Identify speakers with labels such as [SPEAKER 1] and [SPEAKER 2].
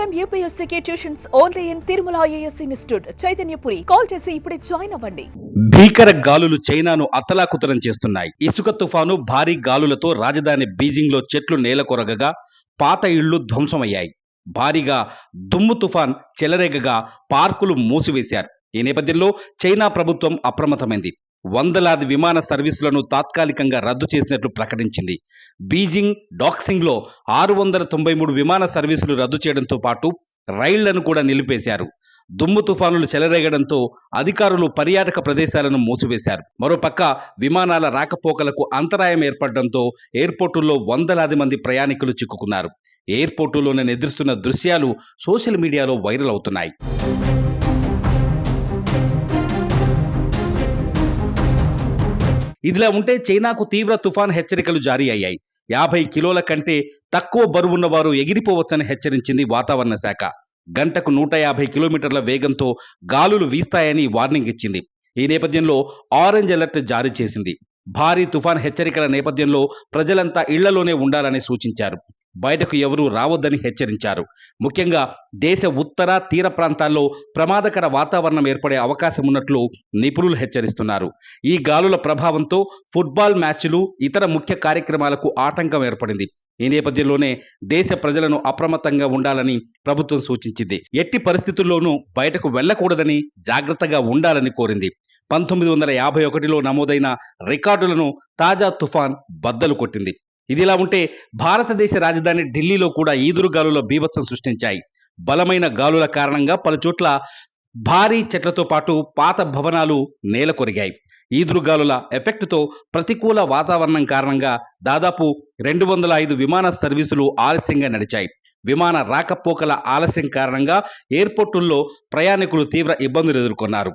[SPEAKER 1] time UPSC tuitions only in Tirumala IAS institute Chaitanyapuri. Call చేసి ఇప్పుడే join అవ్వండి.
[SPEAKER 2] భీకర గాలులు చైనాను అతలాకుతలం చేస్తున్నాయి. ఇసుక తుఫాను, భారీ గాలులతో రాజధాని బీజింగ్ లో చెట్లు నేలకొరగగా పాత ఇళ్లు ధ్వంసమయ్యాయి. భారీగా దుమ్ము తుఫాన్ చెలరేగగా పార్కులు మూసివేశారు. ఈ నేపథ్యంలో చైనా ప్రభుత్వం అప్రమత్తమైంది. వందలాది విమాన సర్వీసులను తాత్కాలికంగా రద్దు చేసినట్లు ప్రకటించింది. బీజింగ్, డాక్సింగ్లో 693 విమాన సర్వీసులు రద్దు చేయడంతో పాటు రైళ్లను కూడా నిలిపేశారు. దుమ్ము తుఫానులు చెలరేగడంతో అధికారులు పర్యాటక ప్రదేశాలను మూసివేశారు. మరోపక్క విమానాల రాకపోకలకు అంతరాయం ఏర్పడడంతో ఎయిర్పోర్టుల్లో వందలాది మంది ప్రయాణికులు చిక్కుకున్నారు. ఎయిర్పోర్టులోనే నిద్రిస్తున్న దృశ్యాలు సోషల్ మీడియాలో వైరల్ అవుతున్నాయి. ఇదిలా ఉంటే చైనాకు తీవ్ర తుఫాన్ హెచ్చరికలు జారీ అయ్యాయి. 50 కిలోల కంటే తక్కువ బరువున్న వారు ఎగిరిపోవచ్చని హెచ్చరించింది వాతావరణ శాఖ. గంటకు 150 కిలోమీటర్ల వేగంతో గాలులు వీస్తాయని వార్నింగ్ ఇచ్చింది. ఈ నేపథ్యంలో ఆరెంజ్ అలర్ట్ జారీ చేసింది. భారీ తుఫాన్ హెచ్చరికల నేపథ్యంలో ప్రజలంతా ఇళ్లలోనే ఉండాలని సూచించారు. బయటకు ఎవరూ రావద్దని హెచ్చరించారు. ముఖ్యంగా దేశ ఉత్తర తీర ప్రాంతాల్లో ప్రమాదకర వాతావరణం ఏర్పడే అవకాశం ఉన్నట్లు నిపుణులు హెచ్చరిస్తున్నారు. ఈ గాలుల ప్రభావంతో ఫుట్బాల్ మ్యాచ్లు, ఇతర ముఖ్య కార్యక్రమాలకు ఆటంకం ఏర్పడింది. ఈ నేపథ్యంలోనే దేశ ప్రజలను అప్రమత్తంగా ఉండాలని ప్రభుత్వం సూచించింది. ఎట్టి పరిస్థితుల్లోనూ బయటకు వెళ్లకూడదని, జాగ్రత్తగా ఉండాలని కోరింది. 1951లో నమోదైన రికార్డులను తాజా తుఫాన్ బద్దలు కొట్టింది. ఇదిలా ఉంటే భారతదేశ రాజధాని ఢిల్లీలో కూడా ఈదురుగాలుల బీభత్సం సృష్టించాయి. బలమైన గాలుల కారణంగా పలుచోట్ల భారీ చెట్లతో పాటు పాత భవనాలు నేలకొరిగాయి. ఈదురుగాలుల ఎఫెక్ట్తో ప్రతికూల వాతావరణం కారణంగా దాదాపు 205 విమాన సర్వీసులు ఆలస్యంగా నడిచాయి. విమాన రాకపోకల ఆలస్యం కారణంగా ఎయిర్పోర్టుల్లో ప్రయాణికులు తీవ్ర ఇబ్బందులు ఎదుర్కొన్నారు.